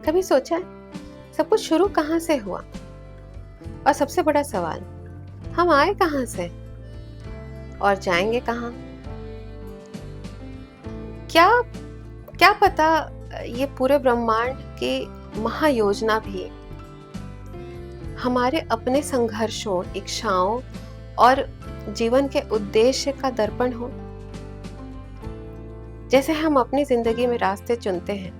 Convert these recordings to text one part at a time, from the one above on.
कभी सोचा है सब कुछ शुरू कहाँ से हुआ? और सबसे बड़ा सवाल, हम आए कहाँ से और जाएंगे कहाँ? क्या क्या पता ये पूरे ब्रह्मांड की महायोजना भी हमारे अपने संघर्षों, इच्छाओं और जीवन के उद्देश्य का दर्पण हो। जैसे हम अपनी जिंदगी में रास्ते चुनते हैं,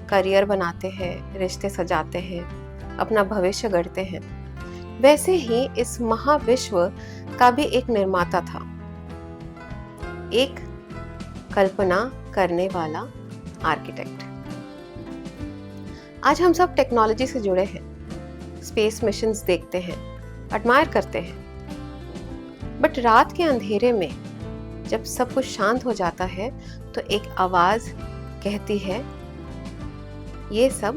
करियर बनाते हैं, रिश्ते सजाते हैं, अपना भविष्य गढ़ते हैं, वैसे ही इस महाविश्व का भी एक निर्माता था, एक कल्पना करने वाला आर्किटेक्ट। आज हम सब टेक्नोलॉजी से जुड़े हैं, स्पेस मिशंस देखते हैं, एडमायर करते हैं, बट रात के अंधेरे में जब सब कुछ शांत हो जाता है तो एक आवाज कहती है, ये सब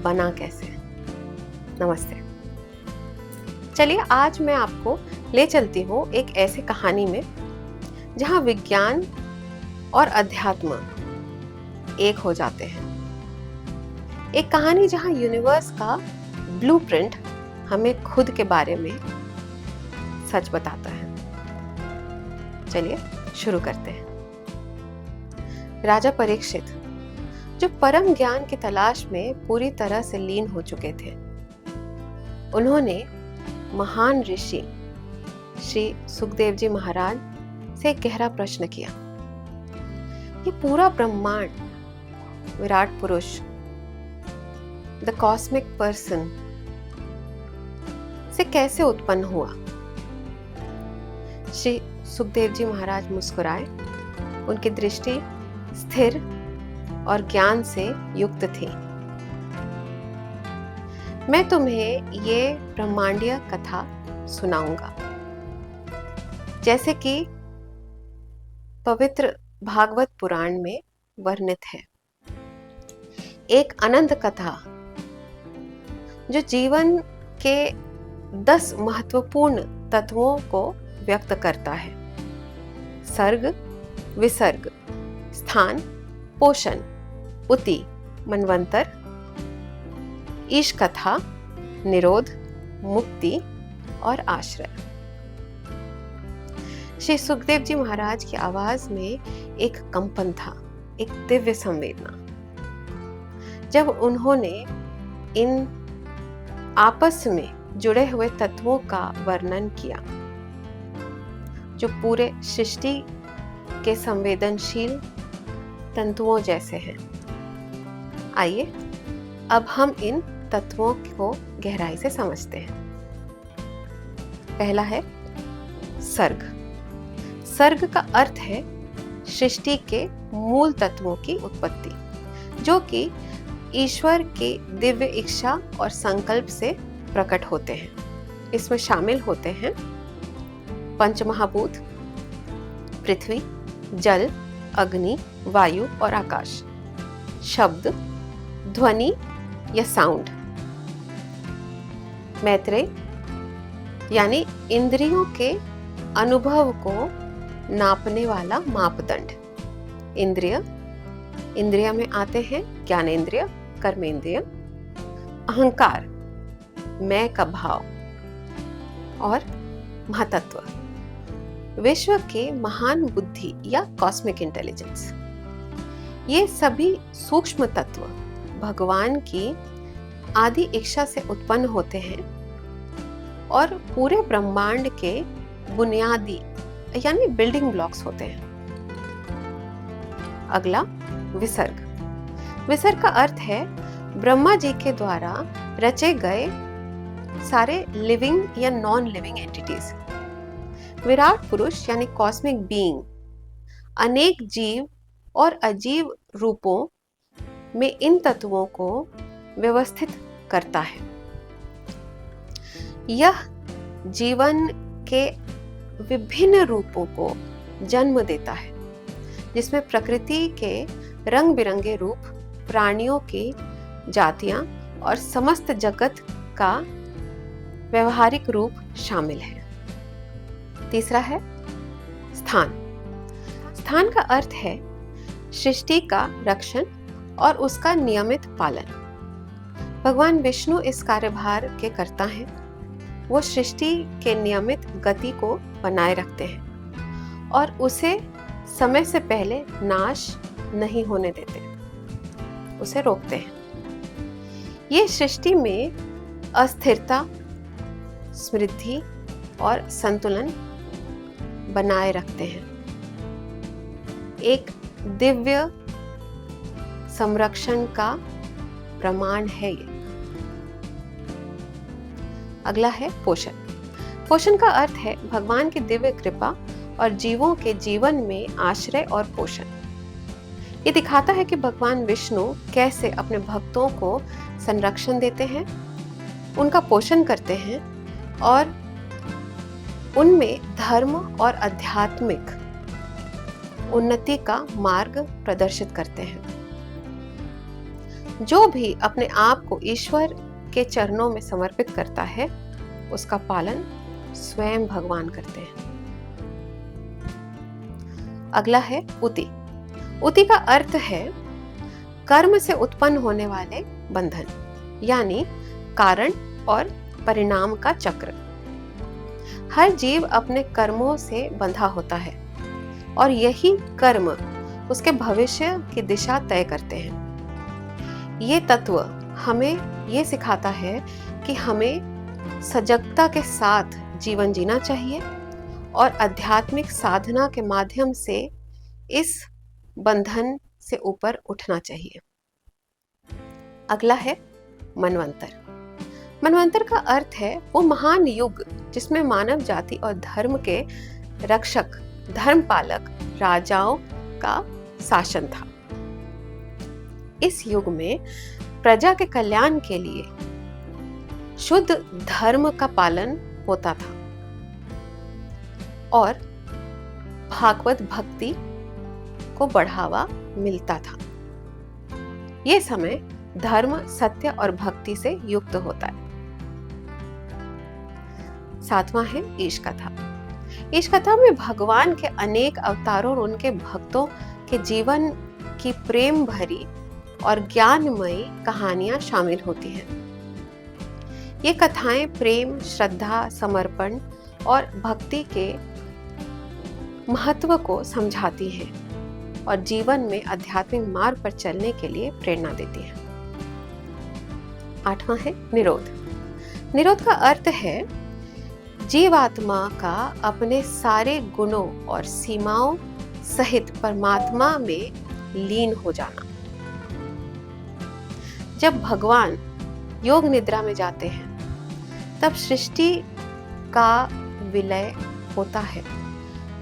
बना कैसे? नमस्ते। चलिए आज मैं आपको ले चलती हूँ एक ऐसी कहानी में जहाँ विज्ञान और अध्यात्म एक हो जाते हैं। एक कहानी जहाँ यूनिवर्स का ब्लूप्रिंट हमें खुद के बारे में सच बताता है। चलिए शुरू करते हैं। राजा परीक्षित, जो परम ज्ञान की तलाश में पूरी तरह से लीन हो चुके थे, उन्होंने महान ऋषि श्री सुखदेव जी महाराज से एक गहरा प्रश्न किया। ये पूरा ब्रह्मांड, विराट पुरुष, द कॉस्मिक पर्सन से कैसे उत्पन्न हुआ? श्री सुखदेव जी महाराज मुस्कुराए। उनकी दृष्टि स्थिर और ज्ञान से युक्त थी। मैं तुम्हें ये ब्रह्मांडीय कथा सुनाऊंगा, जैसे कि पवित्र भागवत पुराण में वर्णित है। एक अनंत कथा जो जीवन के 10 महत्वपूर्ण तत्वों को व्यक्त करता है। सर्ग, विसर्ग, स्थान, पोषण, उति, मनवंतर, ईश कथा, निरोध, मुक्ति और आश्रय। श्री सुखदेव जी महाराज की आवाज में एक कंपन था, एक दिव्य संवेदना। जब उन्होंने इन आपस में जुड़े हुए तत्वों का वर्णन किया जो पूरे सृष्टि के संवेदनशील तंतुओं जैसे हैं। आइए अब हम इन तत्वों को गहराई से समझते हैं। पहला है सर्ग। सर्ग का अर्थ है सृष्टि के मूल तत्वों की उत्पत्ति, जो कि ईश्वर की दिव्य इच्छा और संकल्प से प्रकट होते हैं। इसमें शामिल होते हैं पंचमहाभूत, पृथ्वी, जल, अग्नि, वायु और आकाश, शब्द, ध्वनि या साउंड, मैत्रेय यानी इंद्रियों के अनुभव को नापने वाला मापदंड। इंद्रिय में आते हैं ज्ञानेंद्रिय, कर्मेंद्रिय, अहंकार, मैं का भाव, और महतत्व, विश्व के महान बुद्धि या कॉस्मिक इंटेलिजेंस। ये सभी सूक्ष्म तत्व भगवान की आदि इच्छा से उत्पन्न होते हैं और पूरे ब्रह्मांड के बुनियादी यानी बिल्डिंग ब्लॉक्स होते हैं। अगला विसर्ग। विसर्ग का अर्थ है ब्रह्मा जी के द्वारा रचे गए सारे लिविंग या नॉन लिविंग एंटिटीज। विराट पुरुष यानी कॉस्मिक बीइंग अनेक जीव और अजीव रूपों में इन तत्वों को व्यवस्थित करता है। यह जीवन के विभिन्न रूपों को जन्म देता है, जिसमें प्रकृति के रंग बिरंगे रूप, प्राणियों की जातियां और समस्त जगत का व्यवहारिक रूप शामिल है। तीसरा है स्थान। स्थान का अर्थ है सृष्टि का रक्षण और उसका नियमित पालन। भगवान विष्णु इस कार्यभार के कर्ता हैं। वो सृष्टि के नियमित गति को बनाए रखते हैं और उसे समय से पहले नाश नहीं होने देते, उसे रोकते हैं। ये सृष्टि में अस्थिरता, समृद्धि और संतुलन बनाए रखते हैं। एक दिव्य संरक्षण का प्रमाण है ये। अगला है पोषण। पोषण का अर्थ है भगवान की दिव्य कृपा और जीवों के जीवन में आश्रय और पोषण। ये दिखाता है कि भगवान विष्णु कैसे अपने भक्तों को संरक्षण देते हैं, उनका पोषण करते हैं और उनमें धर्म और आध्यात्मिक उन्नति का मार्ग प्रदर्शित करते हैं। जो भी अपने आप को ईश्वर के चरणों में समर्पित करता है, उसका पालन स्वयं भगवान करते हैं। अगला है उति। उति का अर्थ है कर्म से उत्पन्न होने वाले बंधन, यानी कारण और परिणाम का चक्र। हर जीव अपने कर्मों से बंधा होता है और यही कर्म उसके भविष्य की दिशा तय करते हैं। ये तत्व हमें ये सिखाता है कि हमें सजगता के साथ जीवन जीना चाहिए और आध्यात्मिक साधना के माध्यम से इस बंधन से ऊपर उठना चाहिए। अगला है मनवंतर। मनवंतर का अर्थ है वो महान युग जिसमें मानव जाति और धर्म के रक्षक, धर्मपालक राजाओं का शासन था। इस युग में प्रजा के कल्याण के लिए शुद्ध धर्म का पालन होता था और भागवत भक्ति को बढ़ावा मिलता था। ये समय धर्म, सत्य और भक्ति से युक्त होता है। सातवां है ईश कथा। ईश कथा में भगवान के अनेक अवतारों और उनके भक्तों के जीवन की प्रेम भरी और ज्ञानमयी कहानियां शामिल होती हैं। ये कथाएं प्रेम, श्रद्धा, समर्पण और भक्ति के महत्व को समझाती हैं और जीवन में आध्यात्मिक मार्ग पर चलने के लिए प्रेरणा देती हैं। आठवां है निरोध। निरोध का अर्थ है जीवात्मा का अपने सारे गुणों और सीमाओं सहित परमात्मा में लीन हो जाना। जब भगवान योग निद्रा में जाते हैं तब सृष्टि का विलय होता है,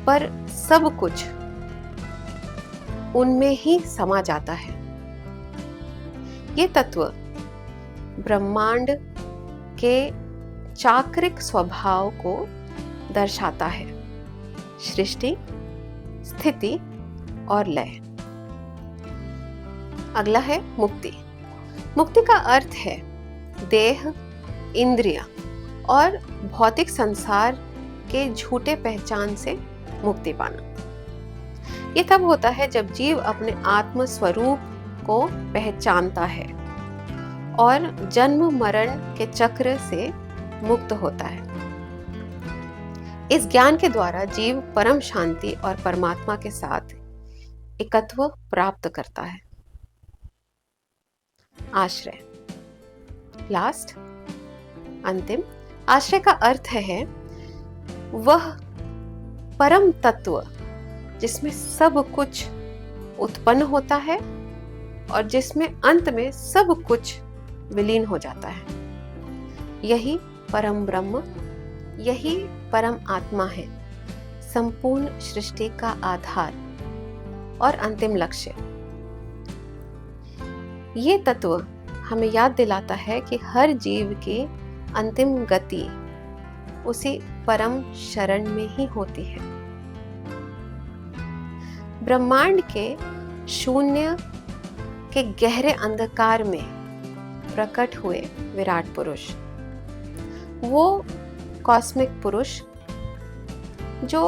पर सब कुछ उनमें ही समा जाता है। ये तत्व ब्रह्मांड के चाक्रिक स्वभाव को दर्शाता है, सृष्टि, स्थिति और लय। अगला है मुक्ति। मुक्ति का अर्थ है देह, इंद्रिय और भौतिक संसार के झूठे पहचान से मुक्ति पाना। ये तब होता है जब जीव अपने आत्म स्वरूप को पहचानता है और जन्म मरण के चक्र से मुक्त होता है। इस ज्ञान के द्वारा जीव परम शांति और परमात्मा के साथ एकत्व प्राप्त करता है। आश्रय, लास्ट, अंतिम। आश्रय का अर्थ है वह परम तत्व जिसमें सब कुछ उत्पन्न होता है और जिसमें अंत में सब कुछ विलीन हो जाता है। यही परम ब्रह्म, यही परम आत्मा है, संपूर्ण सृष्टि का आधार और अंतिम लक्ष्य। ये तत्व हमें याद दिलाता है कि हर जीव की अंतिम गति उसी परम शरण में ही होती है। ब्रह्मांड के शून्य के गहरे अंधकार में प्रकट हुए विराट पुरुष, वो कॉस्मिक पुरुष जो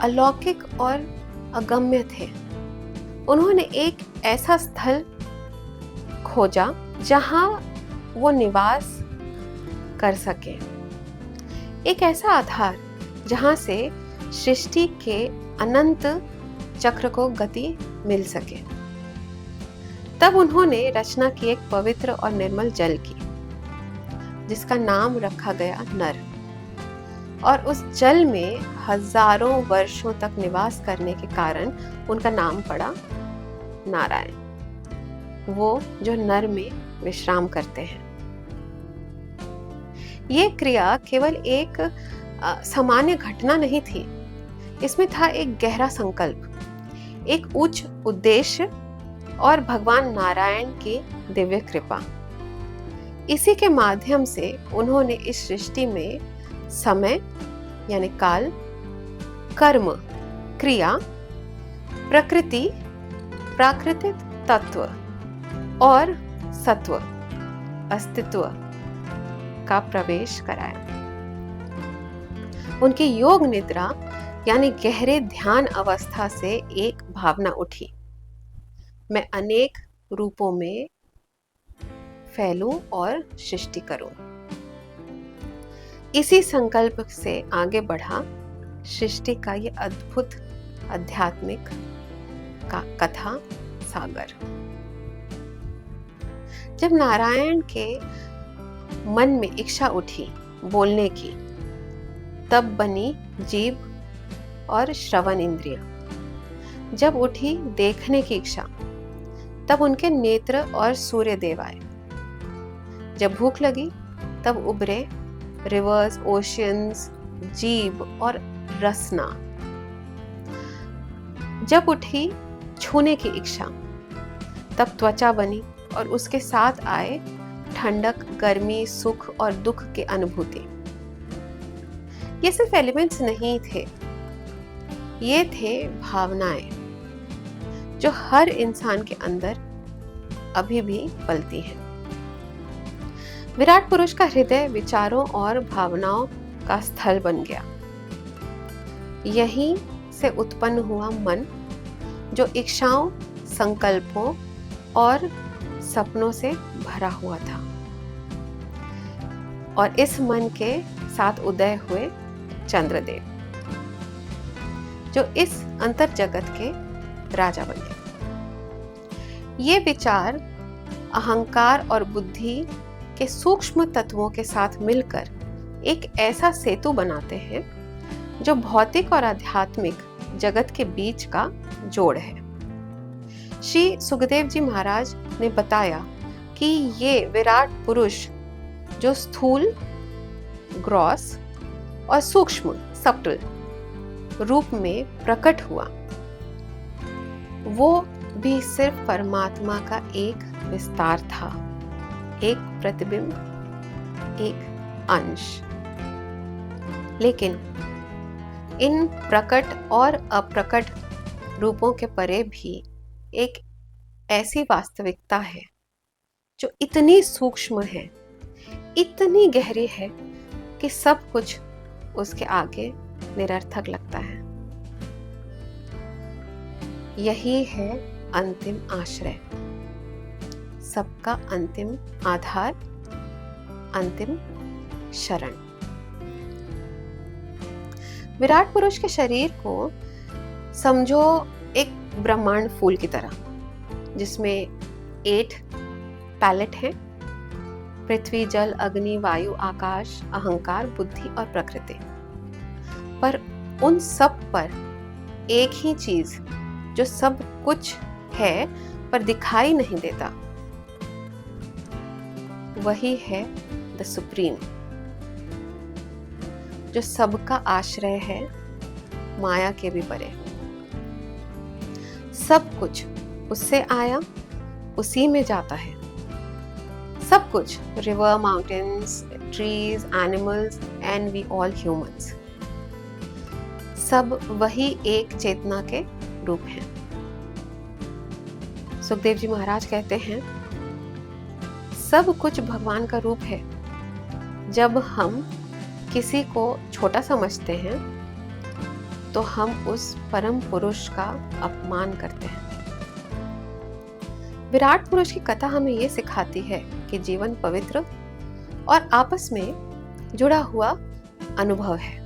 अलौकिक और अगम्य थे, उन्होंने एक ऐसा स्थल खोजा जहां वो निवास कर सके, एक ऐसा आधार जहां से सृष्टि के अनंत चक्र को गति मिल सके। तब उन्होंने रचना की एक पवित्र और निर्मल जल की, जिसका नाम रखा गया नर, और उस जल में हजारों वर्षों तक निवास करने के कारण उनका नाम पड़ा नारायण, वो जो नर में विश्राम करते हैं। ये क्रिया केवल एक सामान्य घटना नहीं थी, इसमें था एक गहरा संकल्प, एक उच्च उद्देश्य और भगवान नारायण की दिव्य कृपा। इसी के माध्यम से उन्होंने इस सृष्टि में समय यानी काल, कर्म, क्रिया, प्रकृति, प्राकृतिक तत्व और सत्व, अस्तित्व का प्रवेश कराया। उनकी योग निद्रा यानी गहरे ध्यान अवस्था से एक भावना उठी, मैं अनेक रूपों में फैलूं और सृष्टि करूं। इसी संकल्प से आगे बढ़ा सृष्टि का ये अद्भुत आध्यात्मिक का कथा सागर। जब नारायण के मन में इच्छा उठी बोलने की, तब बनी जीभ और श्रवण इंद्रियां। जब उठी देखने की इच्छा, तब उनके नेत्र और सूर्य देव आए। जब भूख लगी, तब उभरे रिवर्स, ओशियंस, जीभ और रसना। जब उठी छूने की इच्छा, तब त्वचा बनी और उसके साथ आए ठंडक, गर्मी, सुख और दुख की अनुभूति। ये सिर्फ एलिमेंट्स नहीं थे, ये थे भावनाएं जो हर इंसान के अंदर अभी भी पलती हैं। विराट पुरुष का हृदय विचारों और भावनाओं का स्थल बन गया। यहीं से उत्पन्न हुआ मन, जो इच्छाओं, संकल्पों और सपनों से भरा हुआ था। और इस मन के साथ उदय हुए चंद्रदेव, जो इस अंतर जगत के राजा बने। ये विचार अहंकार और बुद्धि के सूक्ष्म तत्वों के साथ मिलकर एक ऐसा सेतु बनाते हैं जो भौतिक और आध्यात्मिक जगत के बीच का जोड़ है। श्री सुखदेव जी महाराज ने बताया कि ये विराट पुरुष जो स्थूल, ग्रॉस और सूक्ष्म, सब्टल रूप में प्रकट हुआ, वो भी सिर्फ परमात्मा का एक विस्तार था, एक प्रतिबिंब, एक अंश। लेकिन इन प्रकट और अप्रकट रूपों के परे भी एक ऐसी वास्तविकता है जो इतनी सूक्ष्म है, इतनी गहरी है कि सब कुछ उसके आगे निरर्थक लगता है। यही है अंतिम आश्रय, सबका अंतिम आधार, अंतिम शरण। विराट पुरुष के शरीर को समझो एक ब्रह्मांड फूल की तरह, जिसमें 8 पैलेट हैं: पृथ्वी, जल, अग्नि, वायु, आकाश, अहंकार, बुद्धि और प्रकृति। पर उन सब पर एक ही चीज जो सब कुछ है पर दिखाई नहीं देता, वही है द सुप्रीम, जो सबका आश्रय है, माया के भी परे। सब कुछ उससे आया, उसी में जाता है। सब कुछ, river, mountains, trees, animals and we all humans, सब वही एक चेतना के रूप हैं। सुखदेव जी महाराज कहते हैं, सब कुछ भगवान का रूप है। जब हम किसी को छोटा समझते हैं तो हम उस परम पुरुष का अपमान करते हैं। विराट पुरुष की कथा हमें ये सिखाती है कि जीवन पवित्र और आपस में जुड़ा हुआ अनुभव है।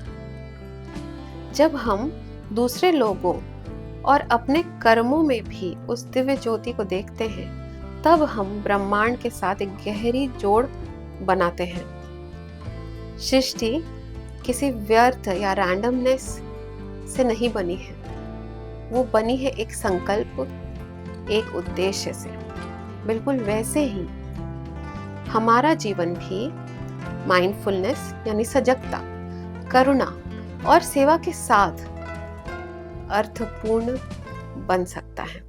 जब हम दूसरे लोगों और अपने कर्मों में भी उस दिव्य ज्योति को देखते हैं, तब हम ब्रह्मांड के साथ एक गहरी जोड़ बनाते हैं। सृष्टि किसी व्यर्थ या रैंडमनेस से नहीं बनी है, वो बनी है एक संकल्प, एक उद्देश्य से। बिल्कुल वैसे ही हमारा जीवन भी माइंडफुलनेस यानी सजगता, करुणा और सेवा के साथ अर्थपूर्ण बन सकता है।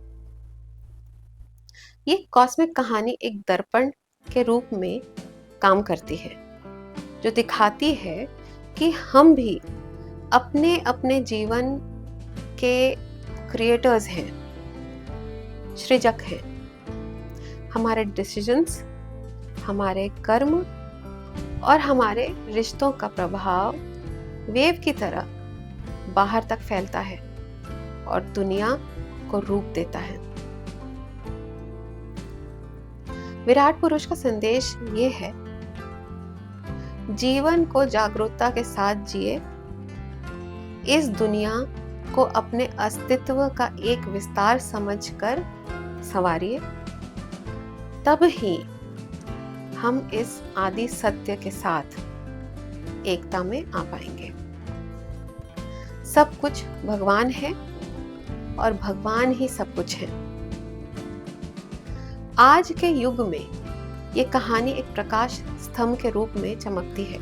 ये कॉस्मिक कहानी एक दर्पण के रूप में काम करती है, जो दिखाती है कि हम भी अपने अपने जीवन के क्रिएटर्स हैं, सृजक हैं। हमारे डिसीजंस, हमारे कर्म और हमारे रिश्तों का प्रभाव वेव की तरह बाहर तक फैलता है और दुनिया को रूप देता है। विराट पुरुष का संदेश ये है, जीवन को जागरूकता के साथ जिए, इस दुनिया को अपने अस्तित्व का एक विस्तार समझकर संवारिए, तब ही हम इस आदि सत्य के साथ एकता में आ पाएंगे। सब कुछ भगवान है और भगवान ही सब कुछ है। आज के युग में ये कहानी एक प्रकाश स्तंभ के रूप में चमकती है।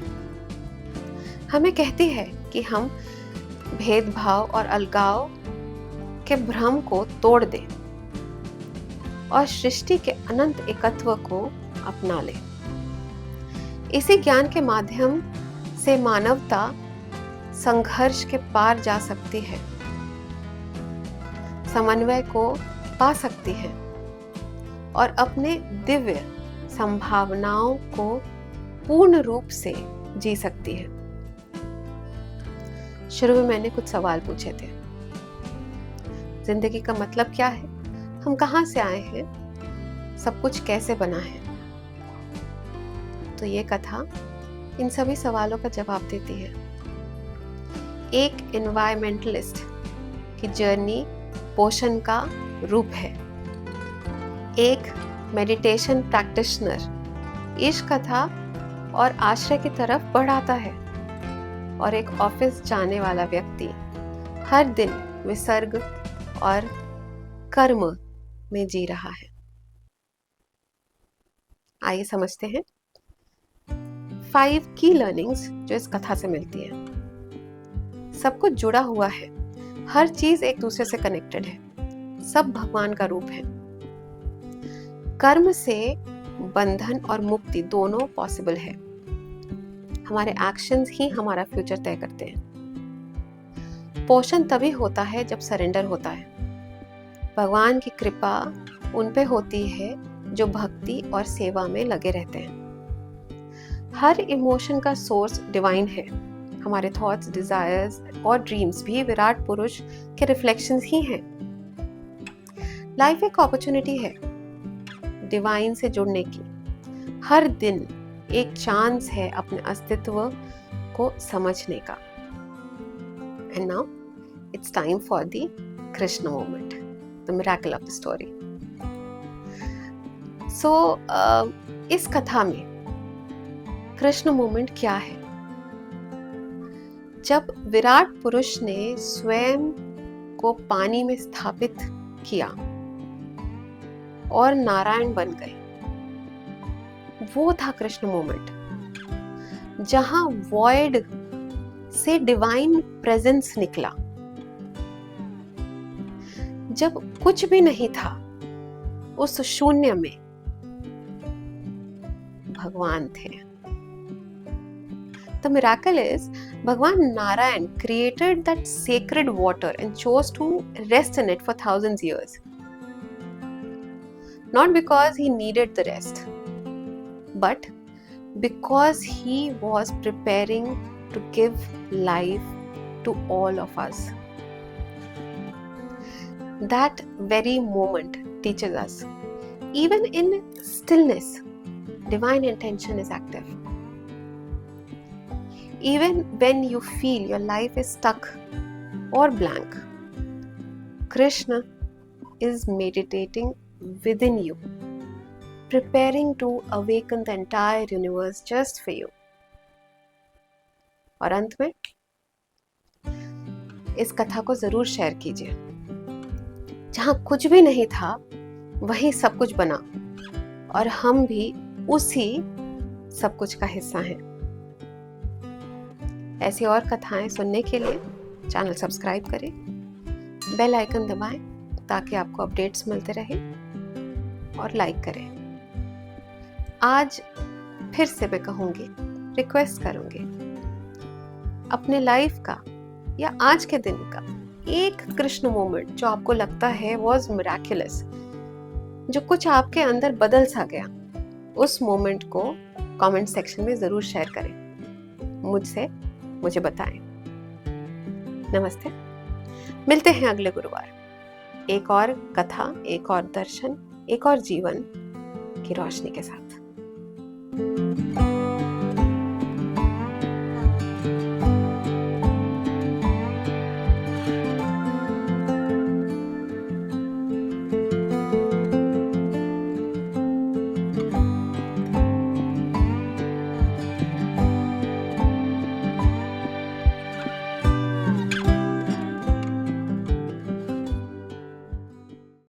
हमें कहती है कि हम भेदभाव और अलगाव के भ्रम को तोड़ दें और सृष्टि के अनंत एकत्व को अपना लें। इसी ज्ञान के माध्यम से मानवता संघर्ष के पार जा सकती है, समन्वय को पा सकती है और अपने दिव्य संभावनाओं को पूर्ण रूप से जी सकती है। शुरू में मैंने कुछ सवाल पूछे थे। जिंदगी का मतलब क्या है? हम कहां से आए हैं? सब कुछ कैसे बना है? तो ये कथा इन सभी सवालों का जवाब देती है। एक एनवायरमेंटलिस्ट की जर्नी पोषण का रूप है। एक मेडिटेशन प्रैक्टिशनर इस कथा और आश्रय की तरफ बढ़ाता है और एक ऑफिस जाने वाला व्यक्ति हर दिन विसर्ग और कर्म में जी रहा है। आइए समझते हैं 5 की लर्निंग्स जो इस कथा से मिलती है। सब कुछ जुड़ा हुआ है, हर चीज एक दूसरे से कनेक्टेड है, सब भगवान का रूप है। कर्म से बंधन और मुक्ति दोनों पॉसिबल है। हमारे एक्शंस ही हमारा फ्यूचर तय करते हैं। पोषण तभी होता है जब सरेंडर होता है। भगवान की कृपा उन पे होती है जो भक्ति और सेवा में लगे रहते हैं। हर इमोशन का सोर्स डिवाइन है। हमारे थॉट्स, डिजायर्स और ड्रीम्स भी विराट पुरुष के रिफ्लेक्शंस ही हैं। लाइफ एक अपॉर्चुनिटी है डिवाइन से जुड़ने की। हर दिन एक चांस है अपने अस्तित्व को समझने का। And now it's time for the Krishna moment, the miracle of the story. So इस कथा में कृष्ण मोमेंट क्या है? जब विराट पुरुष ने स्वयं को पानी में स्थापित किया और नारायण बन गए, वो था कृष्ण मोमेंट, जहां वॉइड से डिवाइन प्रेजेंस निकला। जब कुछ भी नहीं था, उस शून्य में भगवान थे। The miracle is, Bhagwan Narayan created that sacred water and chose to rest in it for thousands of years. Not because he needed the rest, but because he was preparing to give life to all of us. That very moment teaches us Even in stillness, divine intention is active. Even when you feel your life is stuck or blank, Krishna is meditating within you, preparing to awaken the entire universe just for you. और अंत में इस कथा को जरूर share कीजिए। जहां कुछ भी नहीं था वहीं सब कुछ बना, और हम भी उसी सब कुछ का हिस्सा हैं। ऐसी और कथाएं सुनने के लिए चैनल सब्सक्राइब करें, बेल आइकन दबाएं ताकि आपको अपडेट्स मिलते रहे, और लाइक करें। आज फिर से मैं कहूंगी, रिक्वेस्ट करूंगी, अपने लाइफ का या आज के दिन का एक कृष्ण मोमेंट जो आपको लगता है वॉज मिराक्युलस, जो कुछ आपके अंदर बदल सा गया, उस मोमेंट को कमेंट सेक्शन में जरूर शेयर करें, मुझे बताएं। नमस्ते, मिलते हैं अगले गुरुवार एक और कथा, एक और दर्शन, एक और जीवन की रोशनी के साथ।